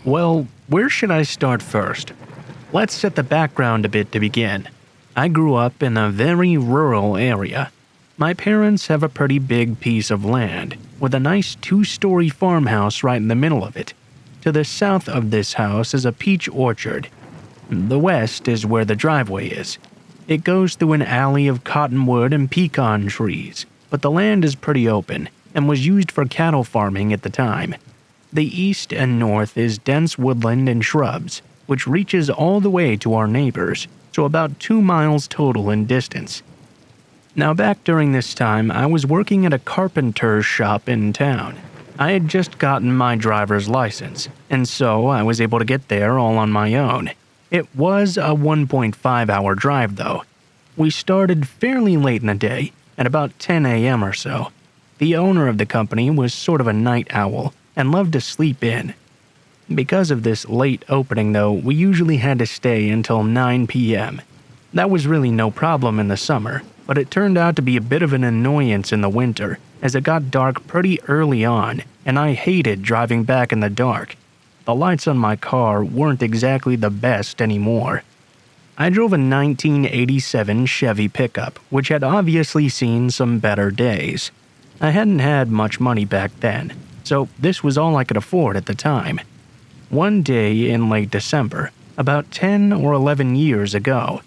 Well, where should I start first? Let's set the background a bit to begin. I grew up in a very rural area. My parents have a pretty big piece of land, with a nice 2-story farmhouse right in the middle of it. To the south of this house is a peach orchard. The west is where the driveway is. It goes through an alley of cottonwood and pecan trees, but the land is pretty open and was used for cattle farming at the time. The east and north is dense woodland and shrubs, which reaches all the way to our neighbors, so about 2 miles total in distance. Now back during this time, I was working at a carpenter's shop in town. I had just gotten my driver's license, and so I was able to get there all on my own. It was a 1.5-hour drive though. We started fairly late in the day, at about 10 a.m. or so. The owner of the company was sort of a night owl and loved to sleep in. Because of this late opening though, we usually had to stay until 9 p.m. That was really no problem in the summer, but it turned out to be a bit of an annoyance in the winter, as it got dark pretty early on, and I hated driving back in the dark. The lights on my car weren't exactly the best anymore. I drove a 1987 Chevy pickup, which had obviously seen some better days. I hadn't had much money back then, so this was all I could afford at the time. One day in late December, about 10 or 11 years ago,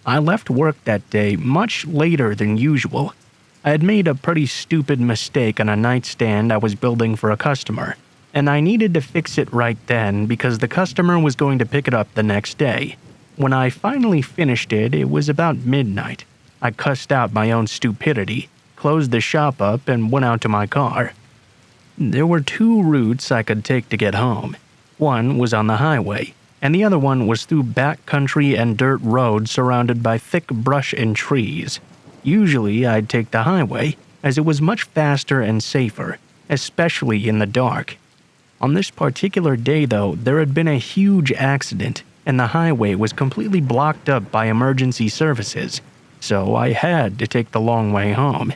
I left work that day much later than usual. I had made a pretty stupid mistake on a nightstand I was building for a customer, and I needed to fix it right then because the customer was going to pick it up the next day. When I finally finished it, it was about midnight. I cussed out my own stupidity, closed the shop up, and went out to my car. There were 2 routes I could take to get home. One was on the highway, and the other one was through backcountry and dirt roads surrounded by thick brush and trees. Usually I'd take the highway, as it was much faster and safer, especially in the dark. On this particular day though, there had been a huge accident, and the highway was completely blocked up by emergency services, so I had to take the long way home.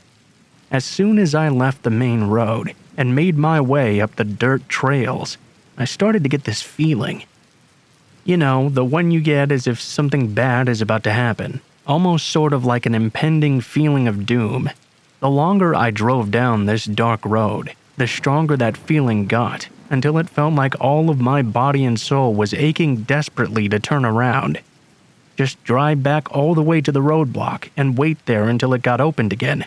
As soon as I left the main road and made my way up the dirt trails, I started to get this feeling. You know, the one you get as if something bad is about to happen, almost sort of like an impending feeling of doom. The longer I drove down this dark road, the stronger that feeling got, until it felt like all of my body and soul was aching desperately to turn around. Just drive back all the way to the roadblock and wait there until it got opened again.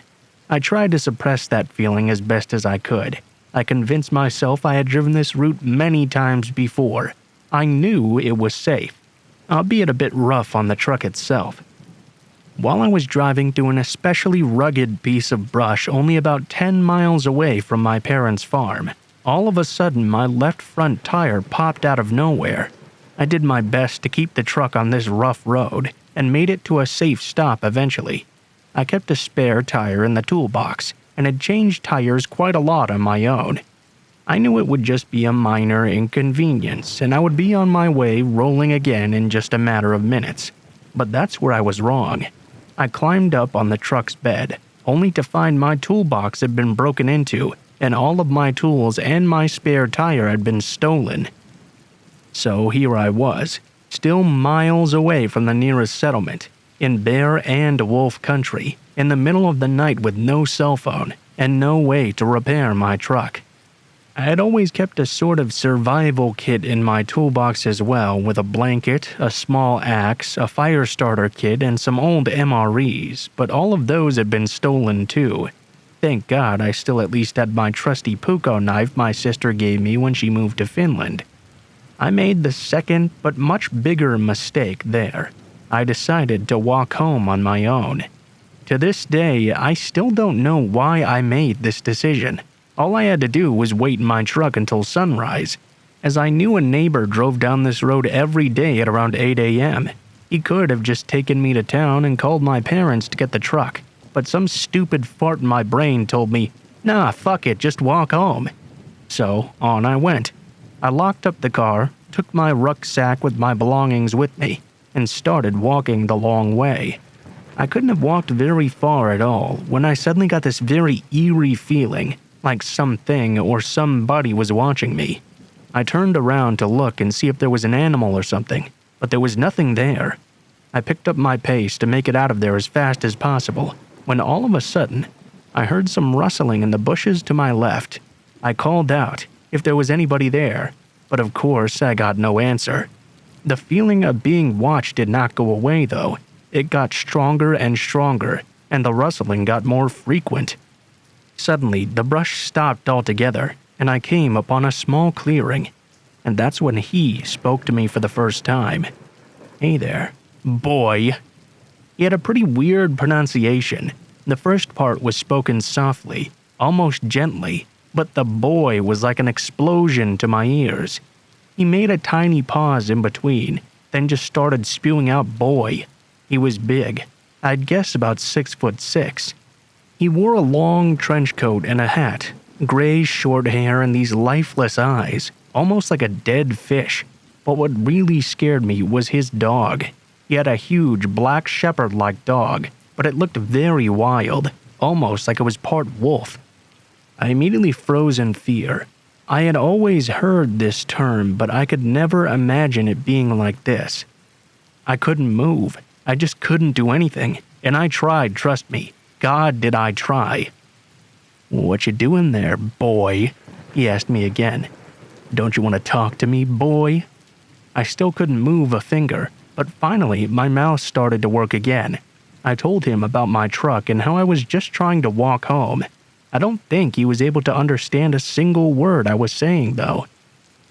I tried to suppress that feeling as best as I could. I convinced myself I had driven this route many times before. I knew it was safe, albeit a bit rough on the truck itself. While I was driving through an especially rugged piece of brush only about 10 miles away from my parents' farm, all of a sudden my left front tire popped out of nowhere. I did my best to keep the truck on this rough road and made it to a safe stop eventually. I kept a spare tire in the toolbox and had changed tires quite a lot on my own. I knew it would just be a minor inconvenience and I would be on my way rolling again in just a matter of minutes. But that's where I was wrong. I climbed up on the truck's bed, only to find my toolbox had been broken into and all of my tools and my spare tire had been stolen. So here I was, still miles away from the nearest settlement, in bear and wolf country, in the middle of the night with no cell phone and no way to repair my truck. I had always kept a sort of survival kit in my toolbox as well, with a blanket, a small axe, a fire starter kit, and some old MREs, but all of those had been stolen too. Thank God I still at least had my trusty puukko knife my sister gave me when she moved to Finland. I made the second but much bigger mistake there. I decided to walk home on my own. To this day, I still don't know why I made this decision. All I had to do was wait in my truck until sunrise, as I knew a neighbor drove down this road every day at around 8 a.m. He could have just taken me to town and called my parents to get the truck, but some stupid fart in my brain told me, "Nah, fuck it, just walk home." So, on I went. I locked up the car, took my rucksack with my belongings with me, and started walking the long way. I couldn't have walked very far at all when I suddenly got this very eerie feeling, like something or somebody was watching me. I turned around to look and see if there was an animal or something, but there was nothing there. I picked up my pace to make it out of there as fast as possible, when all of a sudden, I heard some rustling in the bushes to my left. I called out if there was anybody there, but of course I got no answer. The feeling of being watched did not go away though. It got stronger and stronger, and the rustling got more frequent. Suddenly, the brush stopped altogether, and I came upon a small clearing, and that's when he spoke to me for the first time. "Hey there, boy." He had a pretty weird pronunciation. The first part was spoken softly, almost gently, but the boy was like an explosion to my ears. He made a tiny pause in between, then just started spewing out boy. He was big. I'd guess about 6'6". He wore a long trench coat and a hat, gray short hair and these lifeless eyes, almost like a dead fish. But what really scared me was his dog. He had a huge black shepherd-like dog, but it looked very wild, almost like it was part wolf. I immediately froze in fear. I had always heard this term, but I could never imagine it being like this. I couldn't move. I just couldn't do anything, and I tried, trust me. God, did I try. "What you doing there, boy?" he asked me again. "Don't you want to talk to me, boy?" I still couldn't move a finger, but finally my mouth started to work again. I told him about my truck and how I was just trying to walk home. I don't think he was able to understand a single word I was saying, though.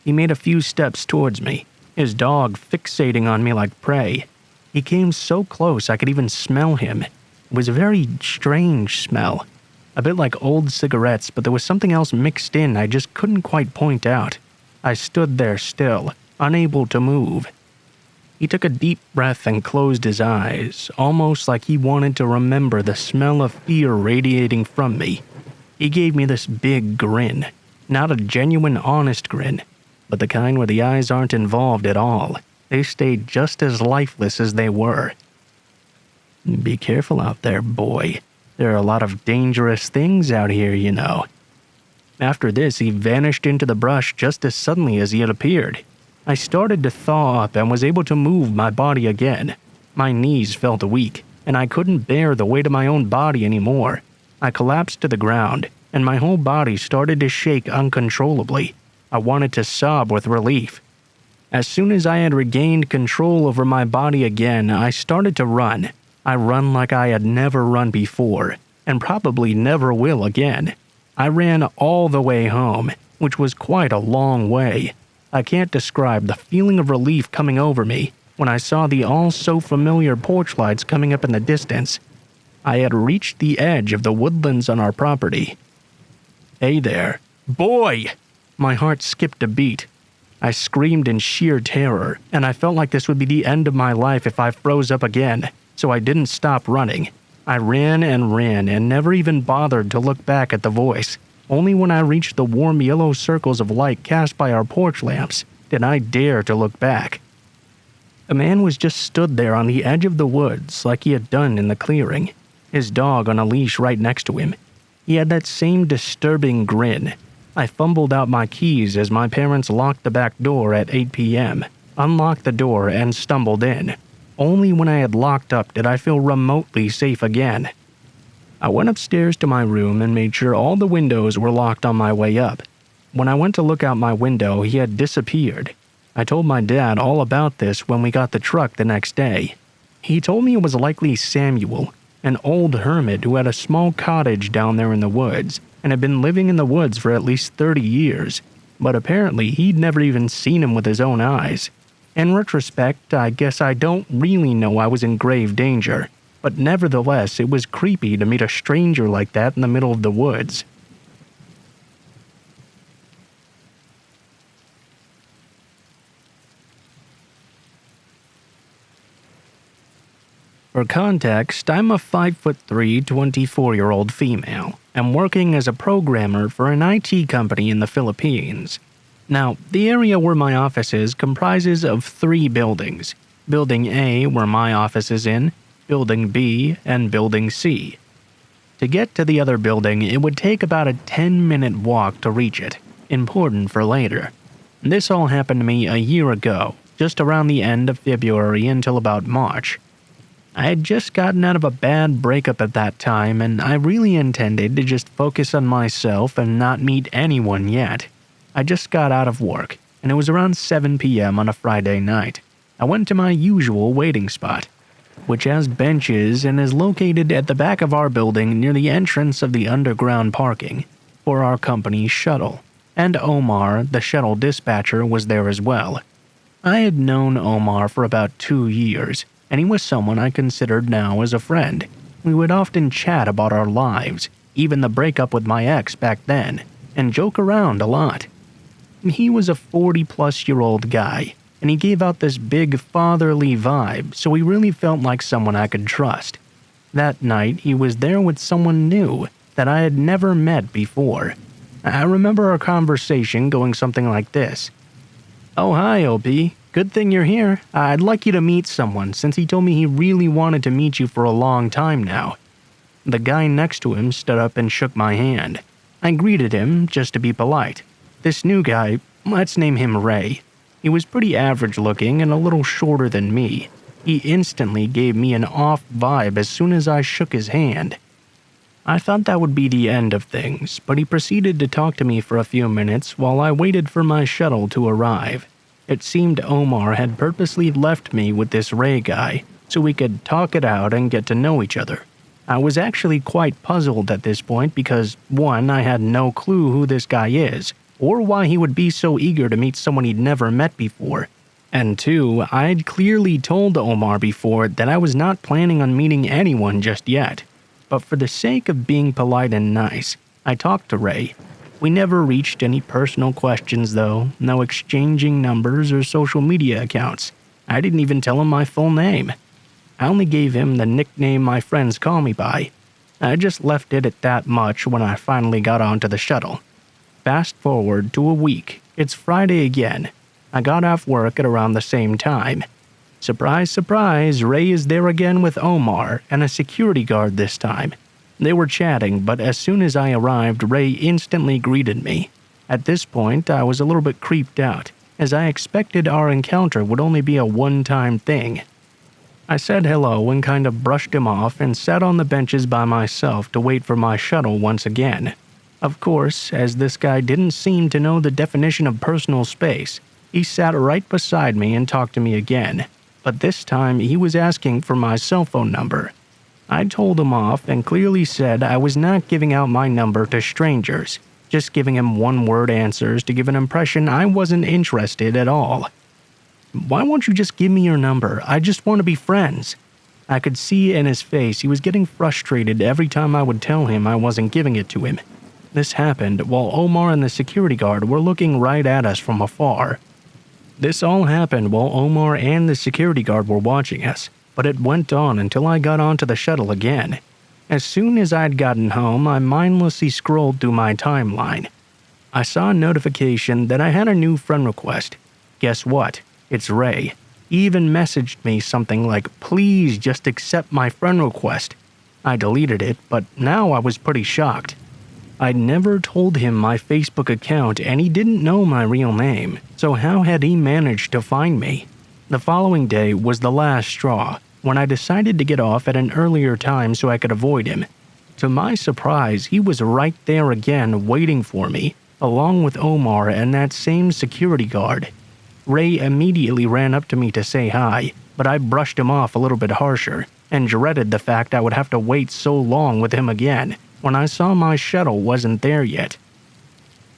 He made a few steps towards me, his dog fixating on me like prey. He came so close I could even smell him. It was a very strange smell. A bit like old cigarettes, but there was something else mixed in I just couldn't quite point out. I stood there still, unable to move. He took a deep breath and closed his eyes, almost like he wanted to remember the smell of fear radiating from me. He gave me this big grin. Not a genuine, honest grin, but the kind where the eyes aren't involved at all. They stayed just as lifeless as they were. "Be careful out there, boy. There are a lot of dangerous things out here, you know." After this, he vanished into the brush just as suddenly as he had appeared. I started to thaw up and was able to move my body again. My knees felt weak, and I couldn't bear the weight of my own body anymore. I collapsed to the ground, and my whole body started to shake uncontrollably. I wanted to sob with relief. As soon as I had regained control over my body again, I started to run. I run like I had never run before, and probably never will again. I ran all the way home, which was quite a long way. I can't describe the feeling of relief coming over me when I saw the all-so-familiar porch lights coming up in the distance. I had reached the edge of the woodlands on our property. "Hey there, boy!" My heart skipped a beat. I screamed in sheer terror, and I felt like this would be the end of my life if I froze up again, so I didn't stop running. I ran and never even bothered to look back at the voice. Only when I reached the warm yellow circles of light cast by our porch lamps did I dare to look back. A man was just stood there on the edge of the woods like he had done in the clearing, his dog on a leash right next to him. He had that same disturbing grin. I fumbled out my keys as my parents locked the back door at 8 p.m., unlocked the door, and stumbled in. Only when I had locked up did I feel remotely safe again. I went upstairs to my room and made sure all the windows were locked on my way up. When I went to look out my window, he had disappeared. I told my dad all about this when we got the truck the next day. He told me it was likely Samuel, an old hermit who had a small cottage down there in the woods and had been living in the woods for at least 30 years, but apparently he'd never even seen him with his own eyes. In retrospect, I guess I don't really know I was in grave danger, but nevertheless it was creepy to meet a stranger like that in the middle of the woods. For context, I'm a 5'3", 24-year-old female, and working as a programmer for an IT company in the Philippines. Now, the area where my office is comprises of 3 buildings. Building A, where my office is in, Building B, and Building C. To get to the other building, it would take about a 10-minute walk to reach it, important for later. This all happened to me a year ago, just around the end of February until about March. I had just gotten out of a bad breakup at that time, and I really intended to just focus on myself and not meet anyone yet. I just got out of work, and it was around 7 p.m. on a Friday night. I went to my usual waiting spot, which has benches and is located at the back of our building near the entrance of the underground parking for our company's shuttle. And Omar, the shuttle dispatcher, was there as well. I had known Omar for about 2 years, and he was someone I considered now as a friend. We would often chat about our lives, even the breakup with my ex back then, and joke around a lot. He was a 40-plus-year-old guy, and he gave out this big fatherly vibe, so he really felt like someone I could trust. That night, he was there with someone new that I had never met before. I remember our conversation going something like this. "Oh, hi, OP. Good thing you're here. I'd like you to meet someone since he told me he really wanted to meet you for a long time now." The guy next to him stood up and shook my hand. I greeted him just to be polite. This new guy, let's name him Ray. He was pretty average looking and a little shorter than me. He instantly gave me an off vibe as soon as I shook his hand. I thought that would be the end of things, but he proceeded to talk to me for a few minutes while I waited for my shuttle to arrive. It seemed Omar had purposely left me with this Ray guy so we could talk it out and get to know each other. I was actually quite puzzled at this point because, 1, I had no clue who this guy is, or why he would be so eager to meet someone he'd never met before. And 2, I'd clearly told Omar before that I was not planning on meeting anyone just yet. But for the sake of being polite and nice, I talked to Ray. We never reached any personal questions though, no exchanging numbers or social media accounts. I didn't even tell him my full name. I only gave him the nickname my friends call me by. I just left it at that much when I finally got onto the shuttle. Fast forward to a week. It's Friday again. I got off work at around the same time. Surprise, surprise, Ray is there again with Omar and a security guard this time. They were chatting, but as soon as I arrived, Ray instantly greeted me. At this point, I was a little bit creeped out, as I expected our encounter would only be a one-time thing. I said hello and kind of brushed him off and sat on the benches by myself to wait for my shuttle once again. Of course, as this guy didn't seem to know the definition of personal space, he sat right beside me and talked to me again. But this time, he was asking for my cell phone number. I told him off and clearly said I was not giving out my number to strangers, just giving him one-word answers to give an impression I wasn't interested at all. "Why won't you just give me your number? I just want to be friends." I could see in his face he was getting frustrated every time I would tell him I wasn't giving it to him. This happened while Omar and the security guard were looking right at us from afar. This all happened while Omar and the security guard were watching us, but it went on until I got onto the shuttle again. As soon as I'd gotten home, I mindlessly scrolled through my timeline. I saw a notification that I had a new friend request. Guess what? It's Ray. He even messaged me something like, "Please just accept my friend request." I deleted it, but now I was pretty shocked. I'd never told him my Facebook account and he didn't know my real name, so how had he managed to find me? The following day was the last straw, when I decided to get off at an earlier time so I could avoid him. To my surprise, he was right there again waiting for me, along with Omar and that same security guard. Ray immediately ran up to me to say hi, but I brushed him off a little bit harsher, and dreaded the fact I would have to wait so long with him again when I saw my shuttle wasn't there yet.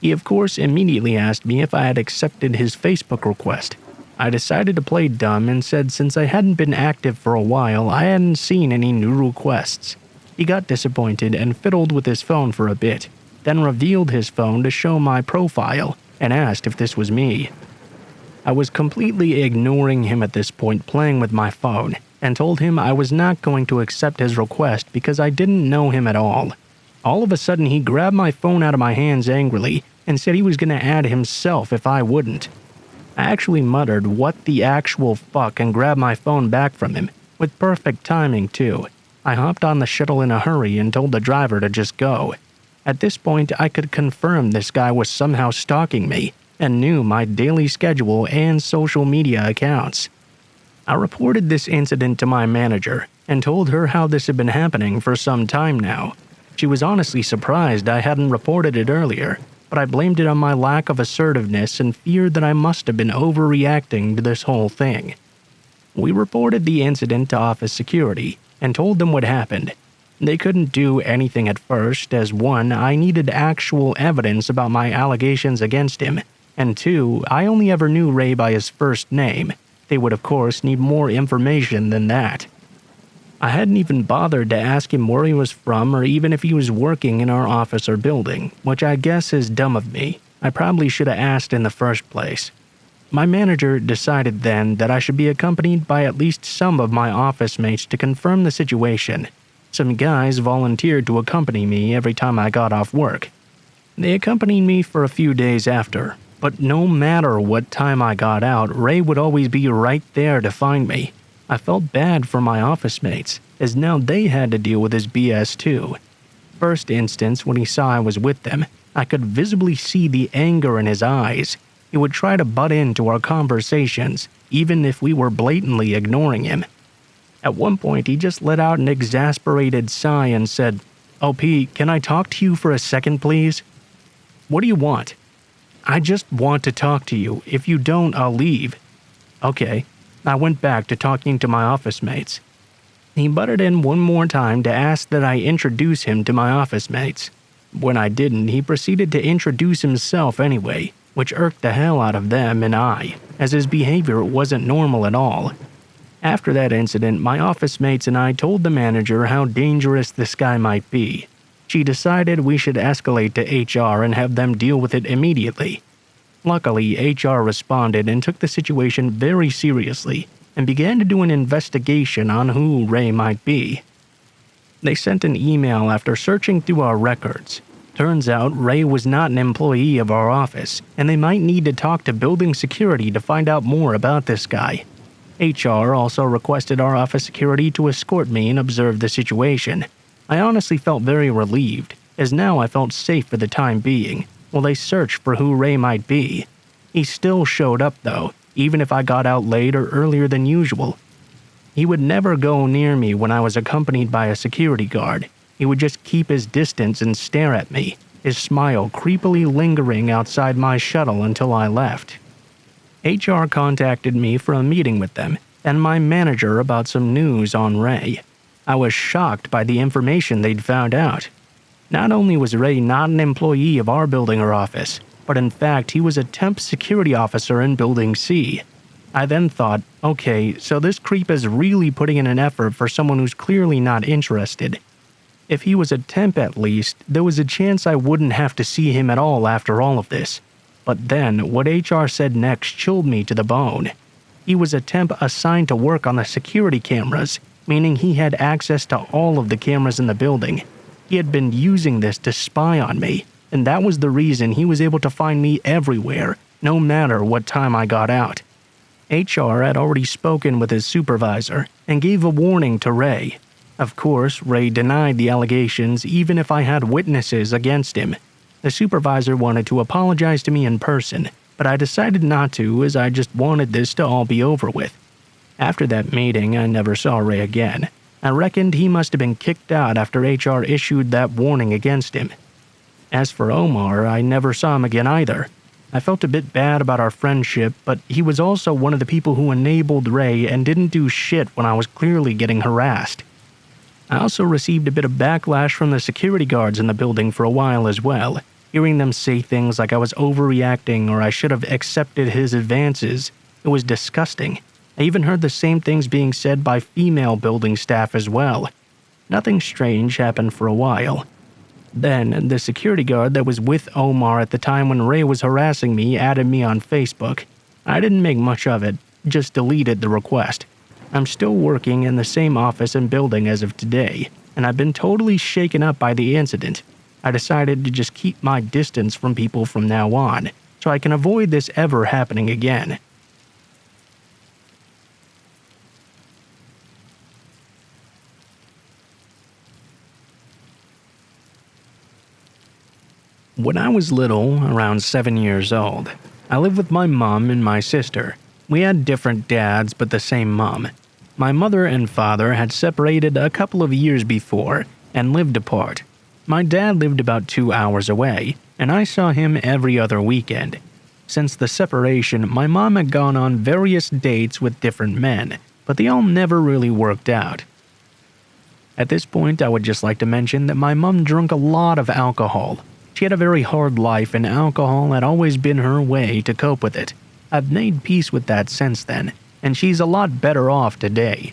He of course immediately asked me if I had accepted his Facebook request. I decided to play dumb and said since I hadn't been active for a while, I hadn't seen any new requests. He got disappointed and fiddled with his phone for a bit, then revealed his phone to show my profile and asked if this was me. I was completely ignoring him at this point, playing with my phone, and told him I was not going to accept his request because I didn't know him at all. All of a sudden, he grabbed my phone out of my hands angrily and said he was going to add himself if I wouldn't. I actually muttered, "What the actual fuck," and grabbed my phone back from him, with perfect timing too. I hopped on the shuttle in a hurry and told the driver to just go. At this point, I could confirm this guy was somehow stalking me, and knew my daily schedule and social media accounts. I reported this incident to my manager and told her how this had been happening for some time now. She was honestly surprised I hadn't reported it earlier, but I blamed it on my lack of assertiveness and feared that I must have been overreacting to this whole thing. We reported the incident to office security and told them what happened. They couldn't do anything at first, as 1, I needed actual evidence about my allegations against him, and 2, I only ever knew Ray by his first name. They would of course need more information than that. I hadn't even bothered to ask him where he was from or even if he was working in our office or building, which I guess is dumb of me. I probably should have asked in the first place. My manager decided then that I should be accompanied by at least some of my office mates to confirm the situation. Some guys volunteered to accompany me every time I got off work. They accompanied me for a few days after, but no matter what time I got out, Ray would always be right there to find me. I felt bad for my office mates, as now they had to deal with his BS too. First instance, when he saw I was with them, I could visibly see the anger in his eyes. He would try to butt into our conversations, even if we were blatantly ignoring him. At one point, he just let out an exasperated sigh and said, "Oh, P, can I talk to you for a second, please?" "What do you want?" "I just want to talk to you. If you don't, I'll leave." "Okay." I went back to talking to my office mates. He butted in one more time to ask that I introduce him to my office mates. When I didn't, he proceeded to introduce himself anyway, which irked the hell out of them and I, as his behavior wasn't normal at all. After that incident, my office mates and I told the manager how dangerous this guy might be. She decided we should escalate to HR and have them deal with it immediately. Luckily, HR responded and took the situation very seriously and began to do an investigation on who Ray might be. They sent an email after searching through our records. Turns out Ray was not an employee of our office, and they might need to talk to building security to find out more about this guy. HR also requested our office security to escort me and observe the situation. I honestly felt very relieved, as now I felt safe for the time being, while they searched for who Ray might be. He still showed up though, even if I got out late or earlier than usual. He would never go near me when I was accompanied by a security guard. He would just keep his distance and stare at me, his smile creepily lingering outside my shuttle until I left. HR contacted me for a meeting with them and my manager about some news on Ray. I was shocked by the information they'd found out. Not only was Ray not an employee of our building or office, but in fact he was a temp security officer in Building C. I then thought, okay, so this creep is really putting in an effort for someone who's clearly not interested. If he was a temp at least, there was a chance I wouldn't have to see him at all after all of this. But then, what HR said next chilled me to the bone. He was a temp assigned to work on the security cameras, meaning he had access to all of the cameras in the building. He had been using this to spy on me, and that was the reason he was able to find me everywhere, no matter what time I got out. HR had already spoken with his supervisor and gave a warning to Ray. Of course, Ray denied the allegations even if I had witnesses against him. The supervisor wanted to apologize to me in person, but I decided not to as I just wanted this to all be over with. After that meeting, I never saw Ray again. I reckoned he must have been kicked out after HR issued that warning against him. As for Omar, I never saw him again either. I felt a bit bad about our friendship, but he was also one of the people who enabled Ray and didn't do shit when I was clearly getting harassed. I also received a bit of backlash from the security guards in the building for a while as well, hearing them say things like I was overreacting or I should have accepted his advances. It was disgusting. I even heard the same things being said by female building staff as well. Nothing strange happened for a while. Then, the security guard that was with Omar at the time when Ray was harassing me added me on Facebook. I didn't make much of it, just deleted the request. I'm still working in the same office and building as of today, and I've been totally shaken up by the incident. I decided to just keep my distance from people from now on, so I can avoid this ever happening again. When I was little, around 7 years old, I live with my mom and my sister. We had different dads but the same mom. My mother and father had separated a couple of years before and lived apart. My dad lived about 2 hours away, and I saw him every other weekend. Since the separation, my mom had gone on various dates with different men, but they all never really worked out. At this point, I would just like to mention that my mom drank a lot of alcohol. She had a very hard life, and alcohol had always been her way to cope with it. I've made peace with that since then, and she's a lot better off today.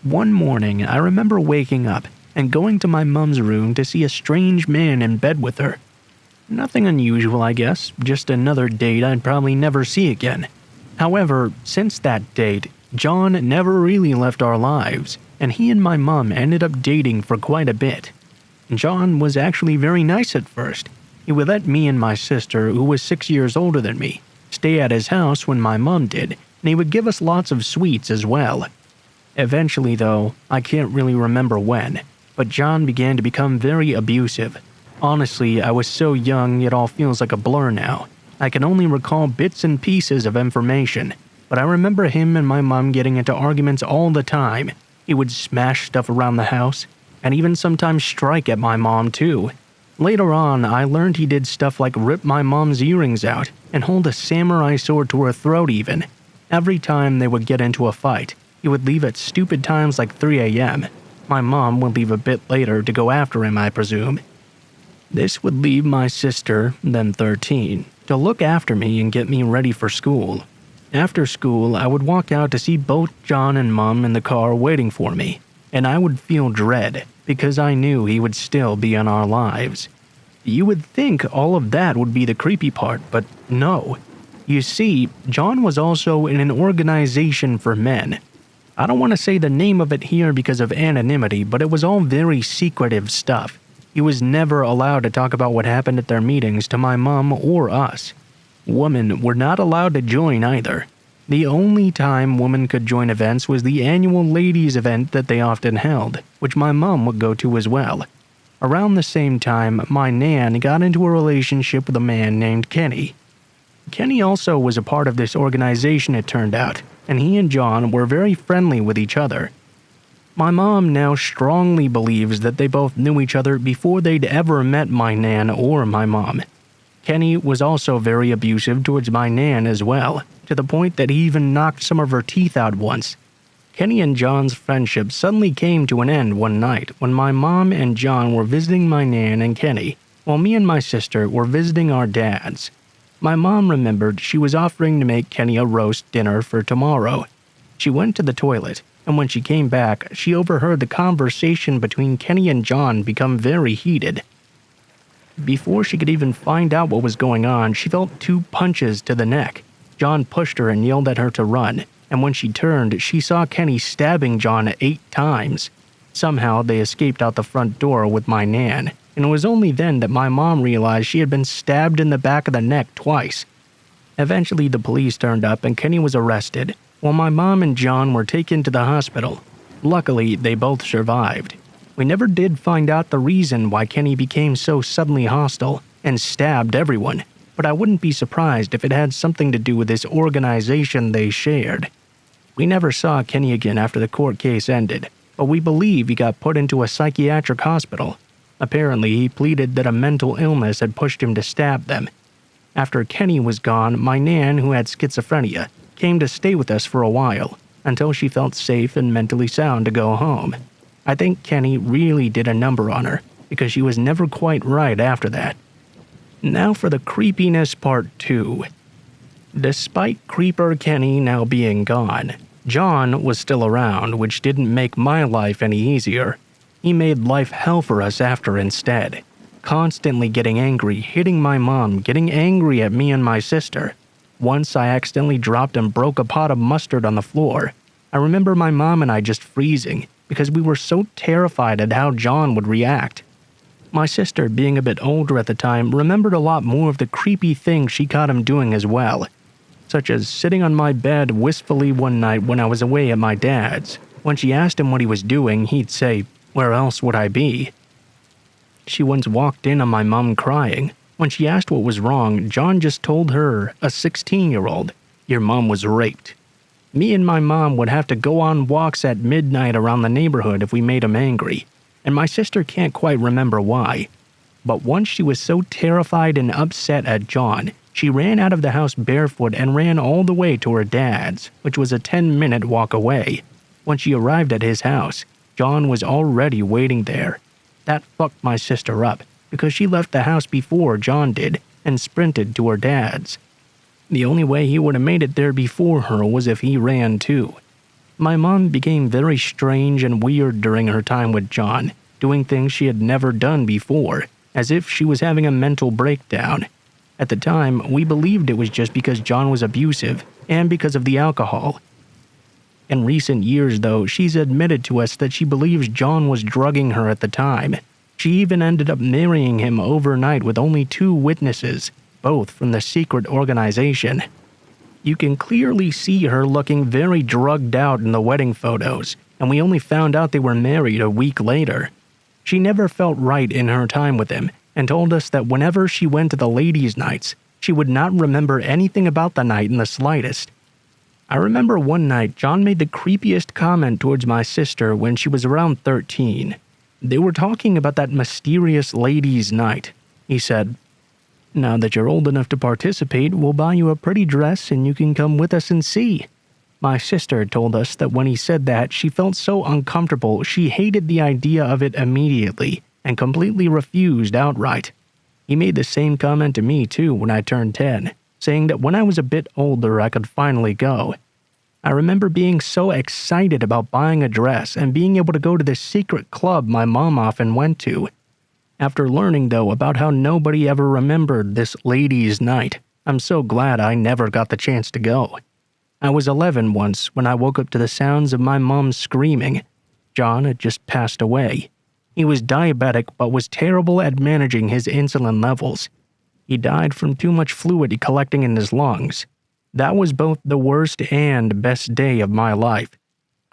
One morning, I remember waking up and going to my mom's room to see a strange man in bed with her. Nothing unusual, I guess, just another date I'd probably never see again. However, since that date, John never really left our lives, and he and my mom ended up dating for quite a bit. John was actually very nice at first. He would let me and my sister, who was 6 years older than me, stay at his house when my mom did, and he would give us lots of sweets as well. Eventually, though, I can't really remember when, but John began to become very abusive. Honestly, I was so young it all feels like a blur now. I can only recall bits and pieces of information, but I remember him and my mom getting into arguments all the time. He would smash stuff around the house, and even sometimes strike at my mom too. Later on, I learned he did stuff like rip my mom's earrings out and hold a samurai sword to her throat even. Every time they would get into a fight, he would leave at stupid times like 3 a.m. My mom would leave a bit later to go after him, I presume. This would leave my sister, then 13, to look after me and get me ready for school. After school, I would walk out to see both John and Mom in the car waiting for me, and I would feel dread because I knew he would still be in our lives. You would think all of that would be the creepy part, but no. You see, John was also in an organization for men. I don't want to say the name of it here because of anonymity, but it was all very secretive stuff. He was never allowed to talk about what happened at their meetings to my mom or us. Women were not allowed to join either. The only time women could join events was the annual ladies' event that they often held, which my mom would go to as well. Around the same time, my nan got into a relationship with a man named Kenny. Kenny also was a part of this organization, it turned out, and he and John were very friendly with each other. My mom now strongly believes that they both knew each other before they'd ever met my nan or my mom. Kenny was also very abusive towards my nan as well, to the point that he even knocked some of her teeth out once. Kenny and John's friendship suddenly came to an end one night when my mom and John were visiting my nan and Kenny, while me and my sister were visiting our dads. My mom remembered she was offering to make Kenny a roast dinner for tomorrow. She went to the toilet, and when she came back, she overheard the conversation between Kenny and John become very heated. Before she could even find out what was going on, she felt 2 punches to the neck. John pushed her and yelled at her to run, and when she turned, she saw Kenny stabbing John 8 times. Somehow, they escaped out the front door with my nan, and it was only then that my mom realized she had been stabbed in the back of the neck twice. Eventually, the police turned up and Kenny was arrested, while my mom and John were taken to the hospital. Luckily, they both survived. We never did find out the reason why Kenny became so suddenly hostile and stabbed everyone, but I wouldn't be surprised if it had something to do with this organization they shared. We never saw Kenny again after the court case ended, but we believe he got put into a psychiatric hospital. Apparently, he pleaded that a mental illness had pushed him to stab them. After Kenny was gone, my nan, who had schizophrenia, came to stay with us for a while, until she felt safe and mentally sound to go home. I think Kenny really did a number on her, because she was never quite right after that. Now for the creepiness part 2. Despite Creeper Kenny now being gone, John was still around, which didn't make my life any easier. He made life hell for us after instead. Constantly getting angry, hitting my mom, getting angry at me and my sister. Once I accidentally dropped and broke a pot of mustard on the floor. I remember my mom and I just freezing, because we were so terrified at how John would react. My sister, being a bit older at the time, remembered a lot more of the creepy things she caught him doing as well, such as sitting on my bed wistfully one night when I was away at my dad's. When she asked him what he was doing, he'd say, "Where else would I be?" She once walked in on my mom crying. When she asked what was wrong, John just told her, a 16-year-old, "Your mom was raped." Me and my mom would have to go on walks at midnight around the neighborhood if we made him angry, and my sister can't quite remember why. But once she was so terrified and upset at John, she ran out of the house barefoot and ran all the way to her dad's, which was a 10-minute walk away. When she arrived at his house, John was already waiting there. That fucked my sister up, because she left the house before John did and sprinted to her dad's. The only way he would have made it there before her was if he ran too. My mom became very strange and weird during her time with John, doing things she had never done before, as if she was having a mental breakdown. At the time, we believed it was just because John was abusive and because of the alcohol. In recent years, though, she's admitted to us that she believes John was drugging her at the time. She even ended up marrying him overnight with only 2 witnesses, both from the secret organization. You can clearly see her looking very drugged out in the wedding photos, and we only found out they were married a week later. She never felt right in her time with him, and told us that whenever she went to the ladies' nights, she would not remember anything about the night in the slightest. I remember one night John made the creepiest comment towards my sister when she was around 13. They were talking about that mysterious ladies' night. He said, "Now that you're old enough to participate, we'll buy you a pretty dress and you can come with us and see." My sister told us that when he said that, she felt so uncomfortable she hated the idea of it immediately and completely refused outright. He made the same comment to me too when I turned 10, saying that when I was a bit older I could finally go. I remember being so excited about buying a dress and being able to go to this secret club my mom often went to. After learning, though, about how nobody ever remembered this ladies' night, I'm so glad I never got the chance to go. I was 11 once when I woke up to the sounds of my mom screaming. John had just passed away. He was diabetic but was terrible at managing his insulin levels. He died from too much fluid collecting in his lungs. That was both the worst and best day of my life.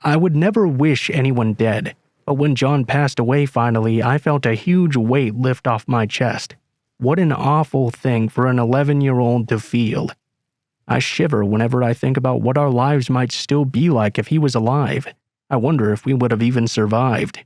I would never wish anyone dead, but when John passed away finally, I felt a huge weight lift off my chest. What an awful thing for an 11-year-old to feel. I shiver whenever I think about what our lives might still be like if he was alive. I wonder if we would have even survived.